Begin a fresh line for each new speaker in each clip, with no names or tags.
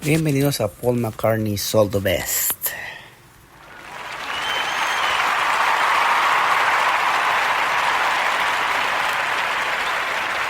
Bienvenidos a Paul McCartney's All the Best.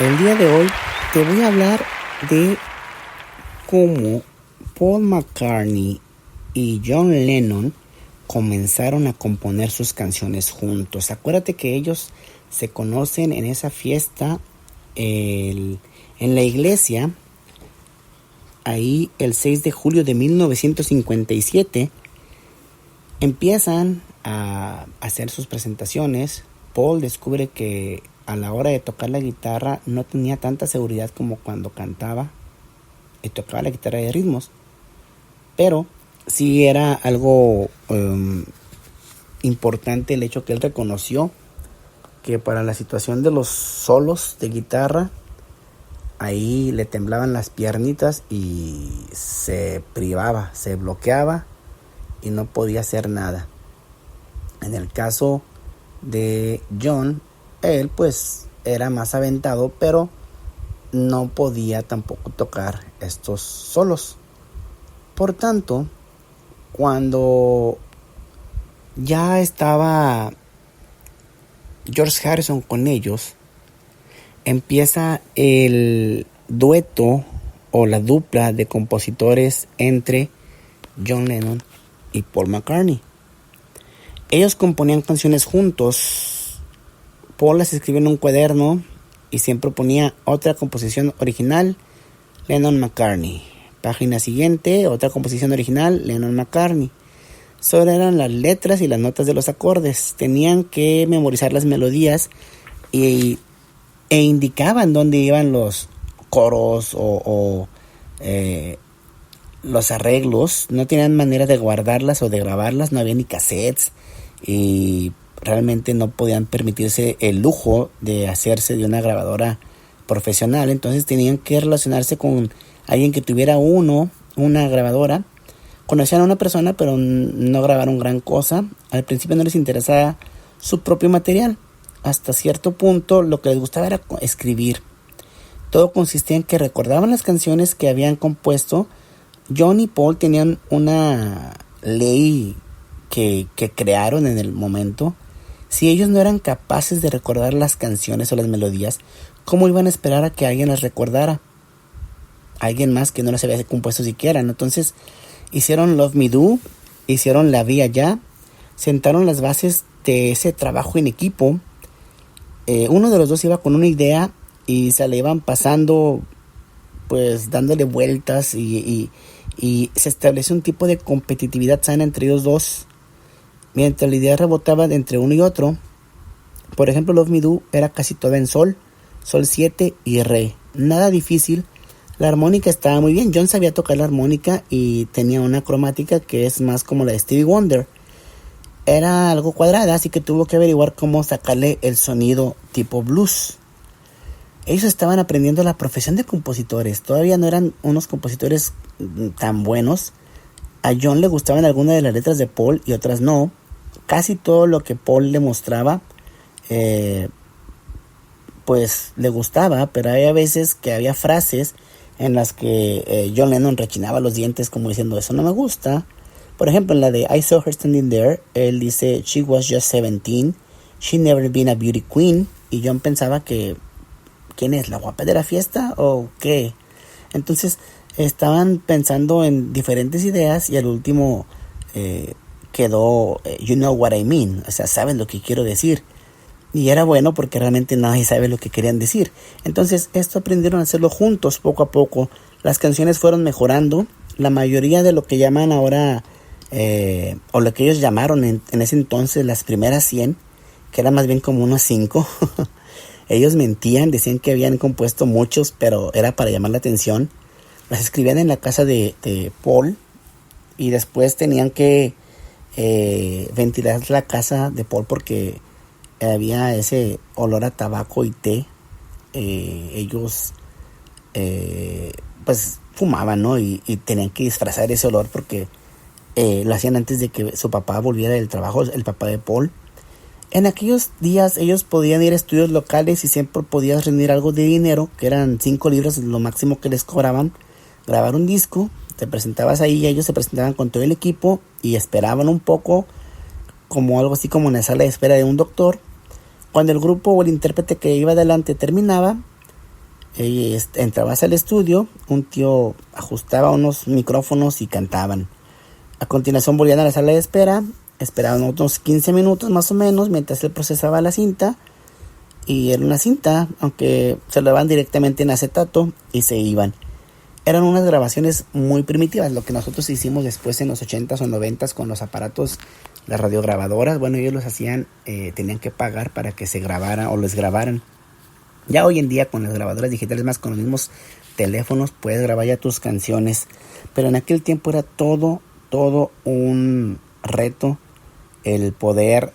El día de hoy te voy a hablar de cómo Paul McCartney y John Lennon comenzaron a componer sus canciones juntos. Acuérdate que ellos se conocen en esa fiesta en la iglesia. Ahí el 6 de julio de 1957 empiezan a hacer sus presentaciones. Paul descubre que a la hora de tocar la guitarra no tenía tanta seguridad como cuando cantaba y tocaba la guitarra de ritmos, pero sí era algo importante el hecho que él reconoció que para la situación de los solos de guitarra ahí le temblaban las piernitas y se privaba, se bloqueaba y no podía hacer nada. En el caso de John, él pues era más aventado, pero no podía tampoco tocar estos solos. Por tanto, cuando ya estaba George Harrison con ellos, empieza el dueto o la dupla de compositores entre John Lennon y Paul McCartney. Ellos componían canciones juntos. Paul las escribía en un cuaderno y siempre ponía otra composición original, Lennon-McCartney. Página siguiente, otra composición original, Lennon-McCartney. Solo eran las letras y las notas de los acordes. Tenían que memorizar las melodías e indicaban dónde iban los coros o los arreglos. No tenían manera de guardarlas o de grabarlas, no había ni cassettes y realmente no podían permitirse el lujo de hacerse de una grabadora profesional. Entonces tenían que relacionarse con alguien que tuviera una grabadora. Conocían a una persona, pero no grabaron gran cosa. Al principio no les interesaba su propio material. Hasta cierto punto lo que les gustaba era escribir. Todo consistía en que recordaban las canciones que habían compuesto. John y Paul tenían una ley que crearon en el momento. Si ellos no eran capaces de recordar las canciones o las melodías, ¿cómo iban a esperar a que alguien las recordara? Alguien más que no las había compuesto siquiera, ¿no? Entonces hicieron Love Me Do, hicieron La Vía Ya, sentaron las bases de ese trabajo en equipo. Uno de los dos iba con una idea y se le iban pasando, pues dándole vueltas y se establece un tipo de competitividad sana entre ellos dos, mientras la idea rebotaba entre uno y otro. Por ejemplo, Love Me Do era casi toda en sol 7 y re, nada difícil. La armónica estaba muy bien. John sabía tocar la armónica y tenía una cromática que es más como la de Stevie Wonder. Era algo cuadrada, así que tuvo que averiguar cómo sacarle el sonido tipo blues. Ellos estaban aprendiendo la profesión de compositores. Todavía no eran unos compositores tan buenos. A John le gustaban algunas de las letras de Paul y otras no. Casi todo lo que Paul le mostraba, pues le gustaba, pero había veces que había frases en las que John Lennon rechinaba los dientes como diciendo, eso no me gusta. Por ejemplo, en la de I Saw Her Standing There, él dice, she was just 17, she never been a beauty queen. Y John pensaba que, ¿quién es? ¿La guapa de la fiesta o qué? Entonces estaban pensando en diferentes ideas y al último quedó you know what I mean, o sea, saben lo que quiero decir. Y era bueno porque realmente nadie sabe lo que querían decir. Entonces esto aprendieron a hacerlo juntos poco a poco. Las canciones fueron mejorando. La mayoría de lo que llaman ahora o lo que ellos llamaron en ese entonces las primeras 100, que era más bien como unos 5. Ellos mentían, decían que habían compuesto muchos, pero era para llamar la atención. Las escribían en la casa de Paul y después tenían que ventilar la casa de Paul porque había ese olor a tabaco y té. Ellos pues fumaban, ¿no? Y tenían que disfrazar ese olor porque lo hacían antes de que su papá volviera del trabajo, el papá de Paul. En aquellos días ellos podían ir a estudios locales y siempre podías reunir algo de dinero, que eran 5 libras, lo máximo que les cobraban, grabar un disco Te presentabas ahí, ellos se presentaban con todo el equipo y esperaban un poco, como algo así como en la sala de espera de un doctor. Cuando el grupo o el intérprete que iba adelante terminaba, entrabas al estudio, un tío ajustaba unos micrófonos y cantaban. A continuación volvían a la sala de espera, esperaban unos 15 minutos más o menos mientras él procesaba la cinta. Y era una cinta, aunque se lo daban directamente en acetato y se iban. Eran unas grabaciones muy primitivas, lo que nosotros hicimos después en los 80s o 90s con los aparatos, las radiograbadoras. Bueno, ellos los hacían, tenían que pagar para que se grabara o les grabaran. Ya hoy en día con las grabadoras digitales, más con los mismos teléfonos, puedes grabar ya tus canciones. Pero en aquel tiempo era todo un reto el poder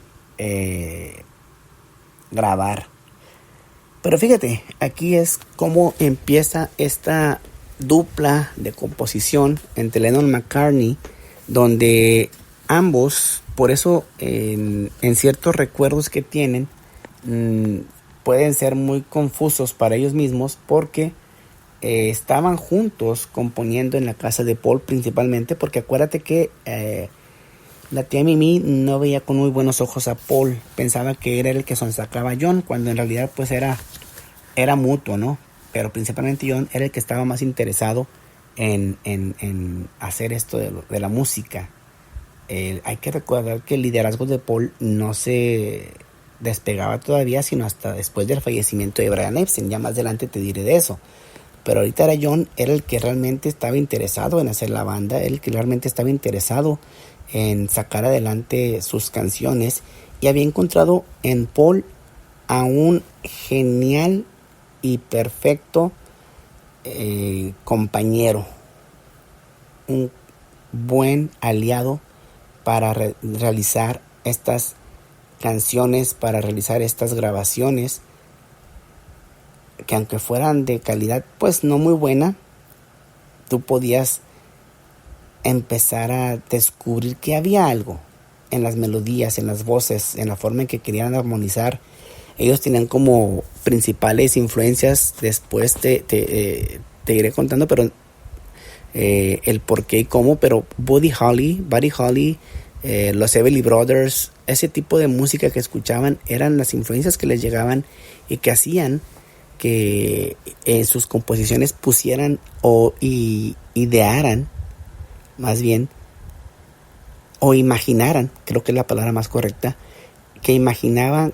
grabar. Pero fíjate, aquí es cómo empieza esta dupla de composición entre Lennon-McCartney, donde ambos, por eso en ciertos recuerdos que tienen, pueden ser muy confusos para ellos mismos, porque estaban juntos componiendo en la casa de Paul principalmente, porque acuérdate que la tía Mimi no veía con muy buenos ojos a Paul, pensaba que era el que sonsacaba a John, cuando en realidad pues era mutuo, ¿no? Pero principalmente John era el que estaba más interesado en hacer esto de la música. Hay que recordar que el liderazgo de Paul no se despegaba todavía, sino hasta después del fallecimiento de Brian Epstein. Ya más adelante te diré de eso. Pero ahorita John era el que realmente estaba interesado en hacer la banda, el que realmente estaba interesado en sacar adelante sus canciones, y había encontrado en Paul a un genial y perfecto compañero, un buen aliado para realizar estas canciones, para realizar estas grabaciones, que aunque fueran de calidad pues no muy buena, tú podías empezar a descubrir que había algo en las melodías, en las voces, en la forma en que querían armonizar. Ellos tenían como principales influencias, después te iré contando, pero el por qué y cómo, pero Buddy Holly, los Everly Brothers, ese tipo de música que escuchaban eran las influencias que les llegaban y que hacían que en sus composiciones pusieran o idearan, más bien, o imaginaran, creo que es la palabra más correcta, que imaginaban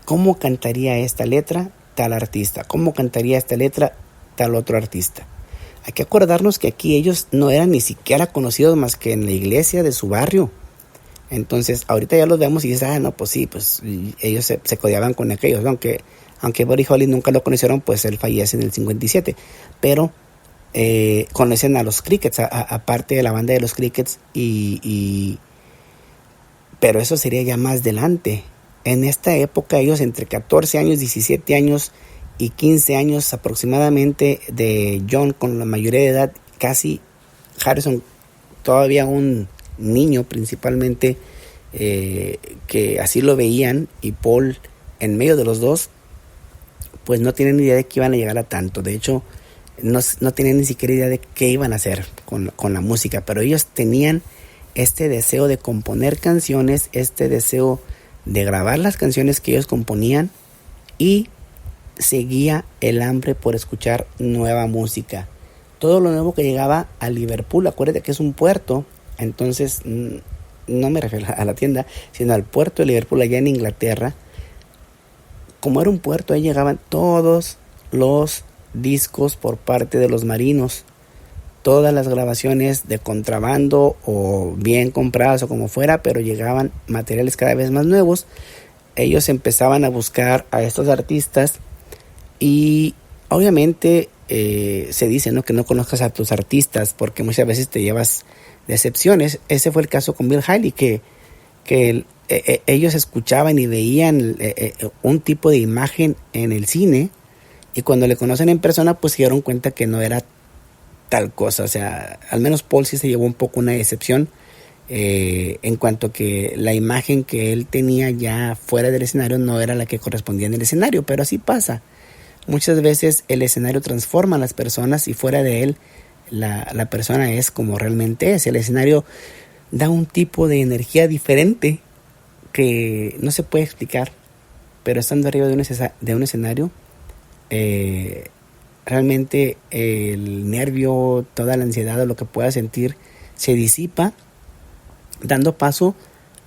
cómo cantaría esta letra tal artista, cómo cantaría esta letra tal otro artista. Hay que acordarnos que aquí ellos no eran ni siquiera conocidos más que en la iglesia de su barrio. Entonces, ahorita ya los vemos y dices, no, pues sí, pues ellos se codeaban con aquellos, ¿no? Aunque Buddy Holly nunca lo conocieron, pues él fallece en el 57. Pero conocen a los Crickets, aparte de la banda de los Crickets, pero eso sería ya más adelante. En esta época ellos entre 14 años, 17 años y 15 años aproximadamente de John con la mayoría de edad, casi Harrison todavía un niño principalmente, que así lo veían, y Paul en medio de los dos, pues no tienen ni idea de que iban a llegar a tanto. De hecho, no tenían ni siquiera idea de qué iban a hacer con la música, pero ellos tenían este deseo de componer canciones, este deseo de grabar las canciones que ellos componían, y seguía el hambre por escuchar nueva música. Todo lo nuevo que llegaba a Liverpool, acuérdate que es un puerto, entonces no me refiero a la tienda, sino al puerto de Liverpool allá en Inglaterra. Como era un puerto, ahí llegaban todos los discos por parte de los marinos, todas las grabaciones de contrabando o bien compradas o como fuera, pero llegaban materiales cada vez más nuevos. Ellos empezaban a buscar a estos artistas y obviamente se dice, ¿no?, que no conozcas a tus artistas porque muchas veces te llevas decepciones. Ese fue el caso con Bill Haley, que ellos escuchaban y veían un tipo de imagen en el cine, y cuando le conocen en persona pues se dieron cuenta que no era tal cosa. O sea, al menos Paul sí se llevó un poco una decepción en cuanto que la imagen que él tenía ya fuera del escenario no era la que correspondía en el escenario. Pero así pasa, muchas veces el escenario transforma a las personas y fuera de él la persona es como realmente es. El escenario da un tipo de energía diferente que no se puede explicar, pero estando arriba de un escenario, realmente el nervio, toda la ansiedad o lo que puedas sentir se disipa, dando paso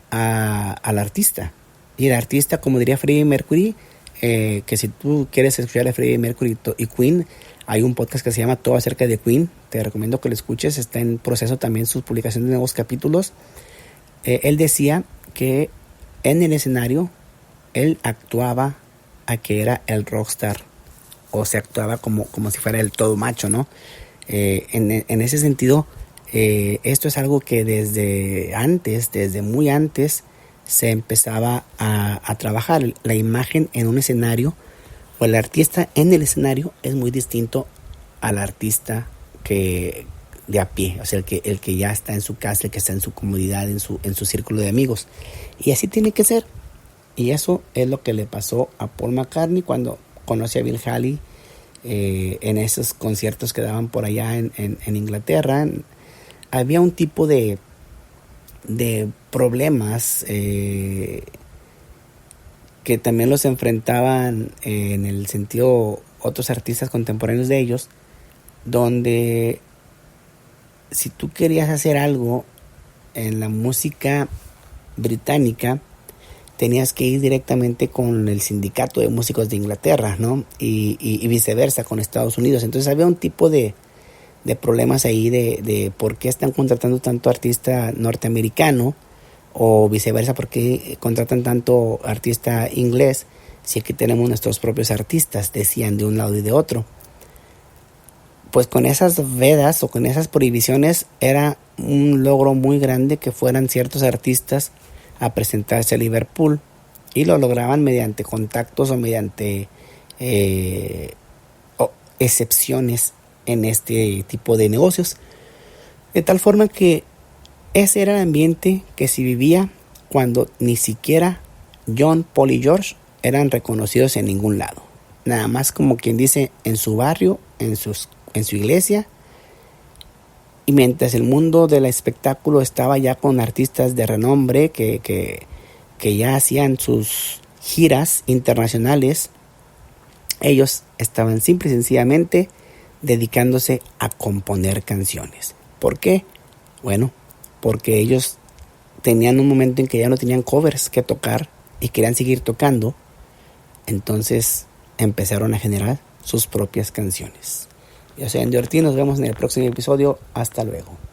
al artista. Y el artista, como diría Freddie Mercury, que si tú quieres escuchar a Freddie Mercury y Queen, hay un podcast que se llama Todo acerca de Queen, te recomiendo que lo escuches, está en proceso también su publicación de nuevos capítulos. Él decía que en el escenario él actuaba a que era el rockstar, o se actuaba como si fuera el todo macho, ¿no? En ese sentido, esto es algo que desde muy antes, se empezaba a trabajar. La imagen en un escenario o el artista en el escenario es muy distinto al artista que de a pie, o sea, el que ya está en su casa, el que está en su comodidad, en su círculo de amigos. Y así tiene que ser. Y eso es lo que le pasó a Paul McCartney cuando conocí a Bill Haley en esos conciertos que daban por allá en Inglaterra. Había un tipo de problemas que también los enfrentaban en el sentido otros artistas contemporáneos de ellos, donde si tú querías hacer algo en la música británica, tenías que ir directamente con el sindicato de músicos de Inglaterra, ¿no? Y viceversa con Estados Unidos. Entonces había un tipo de problemas ahí de por qué están contratando tanto artista norteamericano, o viceversa, por qué contratan tanto artista inglés si aquí tenemos nuestros propios artistas, decían de un lado y de otro. Pues con esas vedas o con esas prohibiciones era un logro muy grande que fueran ciertos artistas a presentarse a Liverpool, y lo lograban mediante contactos o mediante excepciones en este tipo de negocios, de tal forma que ese era el ambiente que se vivía cuando ni siquiera John, Paul y George eran reconocidos en ningún lado, nada más como quien dice en su barrio, en su iglesia. Y mientras el mundo del espectáculo estaba ya con artistas de renombre que ya hacían sus giras internacionales, ellos estaban simple y sencillamente dedicándose a componer canciones. ¿Por qué? Bueno, porque ellos tenían un momento en que ya no tenían covers que tocar y querían seguir tocando. Entonces empezaron a generar sus propias canciones. Yo soy Andy Ortiz, nos vemos en el próximo episodio. Hasta luego.